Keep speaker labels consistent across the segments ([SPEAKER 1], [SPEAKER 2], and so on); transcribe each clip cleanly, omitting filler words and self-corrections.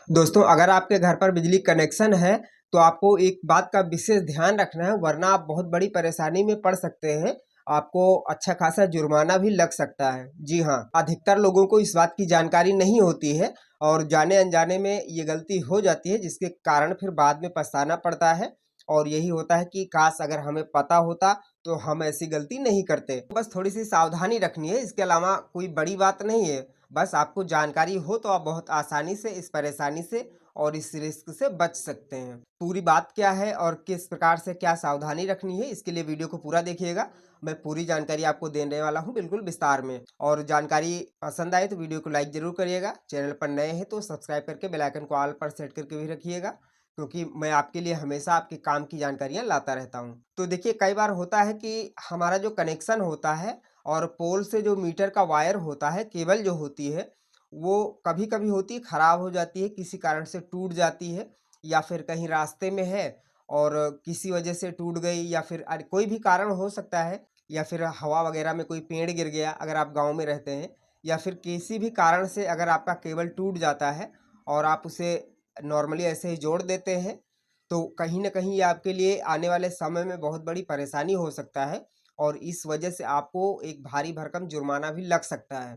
[SPEAKER 1] दोस्तों, अगर आपके घर पर बिजली कनेक्शन है तो आपको एक बात का विशेष ध्यान रखना है, वरना आप बहुत बड़ी परेशानी में पड़ सकते हैं। आपको अच्छा खासा जुर्माना भी लग सकता है। जी हाँ, अधिकतर लोगों को इस बात की जानकारी नहीं होती है और जाने अनजाने में ये गलती हो जाती है, जिसके कारण फिर बाद में पछताना पड़ता है। और यही होता है कि काश अगर हमें पता होता तो हम ऐसी गलती नहीं करते। बस थोड़ी सी सावधानी रखनी है, इसके अलावा कोई बड़ी बात नहीं है। बस आपको जानकारी हो तो आप बहुत आसानी से इस परेशानी से और इस रिस्क से बच सकते हैं। पूरी बात क्या है और किस प्रकार से क्या सावधानी रखनी है, इसके लिए वीडियो को पूरा देखिएगा। मैं पूरी जानकारी आपको देने वाला हूं, बिल्कुल विस्तार में। और जानकारी पसंद आए तो वीडियो को लाइक जरूर करिएगा। चैनल पर नए हैं तो सब्सक्राइब करके बेल आइकन को ऑल पर सेट करके भी रखिएगा, क्योंकि मैं आपके लिए हमेशा आपके काम की जानकारियां लाता रहता हूं। तो देखिए, कई बार होता है कि हमारा जो कनेक्शन होता है और पोल से जो मीटर का वायर होता है, केबल जो होती है, वो कभी-कभी होती है खराब हो जाती है, किसी कारण से टूट जाती है, या फिर कहीं रास्ते में है और किसी वजह से टूट गई, या फिर कोई भी कारण हो सकता है, या फिर हवा वगैरह में कोई पेड़ गिर गया अगर आप गाँव में रहते हैं, या फिर किसी भी कारण से अगर आपका केबल टूट जाता है और आप उसे नॉर्मली ऐसे ही जोड़ देते हैं, तो कहीं न कहीं ये आपके लिए आने वाले समय में बहुत बड़ी परेशानी हो सकता है और इस वजह से आपको एक भारी भरकम जुर्माना भी लग सकता है।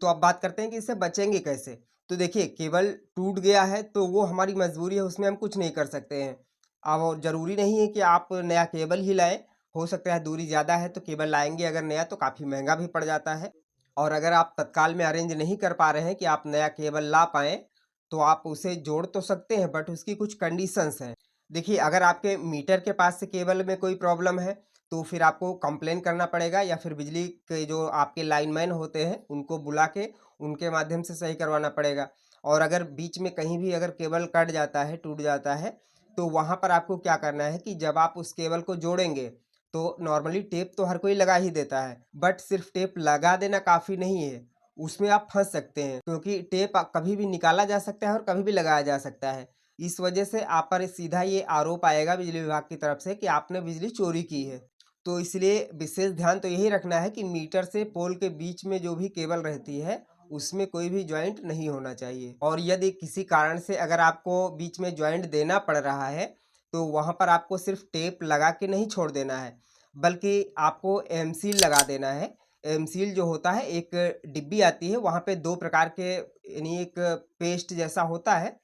[SPEAKER 1] तो अब बात करते हैं कि इससे बचेंगे कैसे? तो देखिए, केबल टूट गया है तो वो हमारी मजबूरी है, उसमें हम कुछ नहीं कर सकते हैं। अब और ज़रूरी नहीं है कि आप नया केबल ही लाएँ, हो सकता है दूरी ज़्यादा है तो केबल लाएँगे अगर नया तो काफ़ी महँगा भी पड़ जाता है। और अगर आप तत्काल में अरेंज नहीं कर पा रहे हैं कि आप नया केबल ला पाएँ, तो आप उसे जोड़ तो सकते हैं, बट उसकी कुछ कंडीशंस हैं। देखिए, अगर आपके मीटर के पास से केबल में कोई प्रॉब्लम है तो फिर आपको कंप्लेन करना पड़ेगा, या फिर बिजली के जो आपके लाइनमैन होते हैं उनको बुला के उनके माध्यम से सही करवाना पड़ेगा। और अगर बीच में कहीं भी अगर केबल कट जाता है, टूट जाता है, तो वहाँ पर आपको क्या करना है कि जब आप उस केबल को जोड़ेंगे, तो नॉर्मली टेप तो हर कोई लगा ही देता है, बट सिर्फ टेप लगा देना काफ़ी नहीं है। उसमें आप फँस सकते हैं, क्योंकि टेप कभी भी निकाला जा सकता है और कभी भी लगाया जा सकता है। इस वजह से आप पर सीधा ये आरोप आएगा बिजली विभाग की तरफ से कि आपने बिजली चोरी की है। तो इसलिए विशेष ध्यान तो यही रखना है कि मीटर से पोल के बीच में जो भी केबल रहती है, उसमें कोई भी जॉइंट नहीं होना चाहिए। और यदि किसी कारण से अगर आपको बीच में जॉइंट देना पड़ रहा है, तो वहाँ पर आपको सिर्फ टेप लगा के नहीं छोड़ देना है, बल्कि आपको एम सील लगा देना है। एम सील जो होता है, एक डिब्बी आती है, वहाँ पे 2 प्रकार के, यानी एक पेस्ट जैसा होता है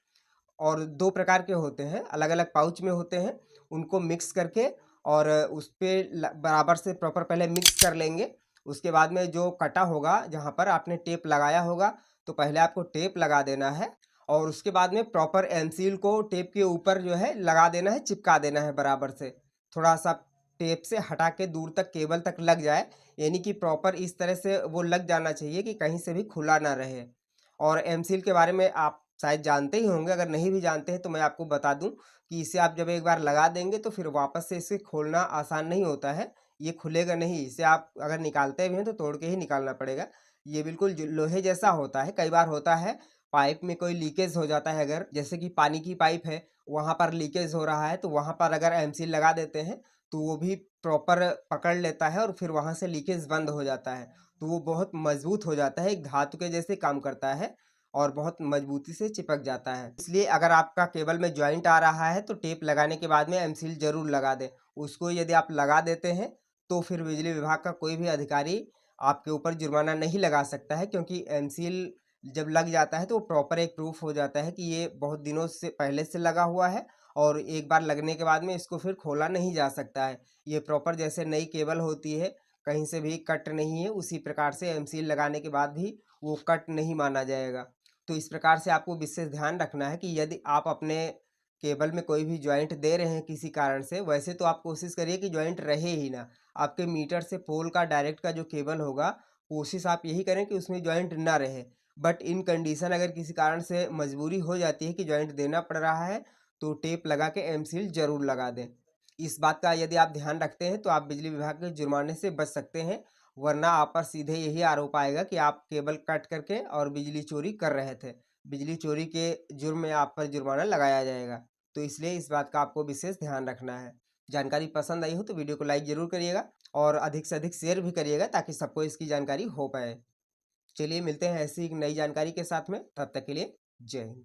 [SPEAKER 1] और 2 प्रकार के होते हैं, अलग-अलग पाउच में होते हैं। उनको मिक्स करके और उस पे बराबर से प्रॉपर पहले मिक्स कर लेंगे। उसके बाद में जो कटा होगा, जहाँ पर आपने टेप लगाया होगा, तो पहले आपको टेप लगा देना है और उसके बाद में प्रॉपर एमसील को टेप के ऊपर जो है लगा देना है, चिपका देना है बराबर से। थोड़ा-सा टेप से हटा के दूर तक केबल तक लग जाए, यानी कि प्रॉपर इस तरह से वो लग जाना चाहिए कि कहीं से भी खुला ना रहे। और एमसील के बारे में आप शायद जानते ही होंगे, अगर नहीं भी जानते हैं तो मैं आपको बता दूं कि इसे आप जब एक बार लगा देंगे तो फिर वापस से इसे खोलना आसान नहीं होता है। ये खुलेगा नहीं, इसे आप अगर निकालते भी हैं तो तोड़ के ही निकालना पड़ेगा। ये बिल्कुल लोहे जैसा होता है। कई बार होता है पाइप में कोई लीकेज हो जाता है, अगर जैसे कि पानी की पाइप है, वहाँ पर लीकेज हो रहा है, तो वहाँ पर अगर एमसील लगा देते हैं तो वो भी प्रॉपर पकड़ लेता है और फिर वहाँ से लीकेज बंद हो जाता है। तो वो बहुत मजबूत हो जाता है, एक धातु के जैसे काम करता है और बहुत मजबूती से चिपक जाता है। इसलिए अगर आपका केबल में जॉइंट आ रहा है तो टेप लगाने के बाद में एमसील जरूर लगा दें। उसको यदि आप लगा देते हैं तो फिर बिजली विभाग का कोई भी अधिकारी आपके ऊपर जुर्माना नहीं लगा सकता है, क्योंकि एमसील जब लग जाता है तो वो प्रॉपर एक प्रूफ हो जाता है कि ये बहुत दिनों से पहले से लगा हुआ है और एक बार लगने के बाद में इसको फिर खोला नहीं जा सकता है। ये प्रॉपर जैसे नई केबल होती है, कहीं से भी कट नहीं है, उसी प्रकार से एमसील लगाने के बाद भी वो कट नहीं माना जाएगा। तो इस प्रकार से आपको विशेष ध्यान रखना है कि यदि आप अपने केबल में कोई भी जॉइंट दे रहे हैं किसी कारण से, वैसे तो आप कोशिश करिए कि जॉइंट रहे ही ना। आपके मीटर से पोल का डायरेक्ट का जो केबल होगा, कोशिश आप यही करें कि उसमें जॉइंट ना रहे। बट इन कंडीशन अगर किसी कारण से मजबूरी हो जाती है कि जॉइंट देना पड़ रहा है, तो टेप लगा के एमसील जरूर लगा दें। इस बात का यदि आप ध्यान रखते हैं तो आप बिजली विभाग के जुर्माने से बच सकते हैं, वरना आप पर सीधे यही आरोप आएगा कि आप केबल कट करके और बिजली चोरी कर रहे थे। बिजली चोरी के जुर्म में आप पर जुर्माना लगाया जाएगा। तो इसलिए इस बात का आपको विशेष ध्यान रखना है। जानकारी पसंद आई हो तो वीडियो को लाइक ज़रूर करिएगा और अधिक से अधिक शेयर भी करिएगा, ताकि सबको इसकी जानकारी हो पाए। चलिए मिलते हैं ऐसी एक नई जानकारी के साथ में, तब तक के लिए जय हिंद।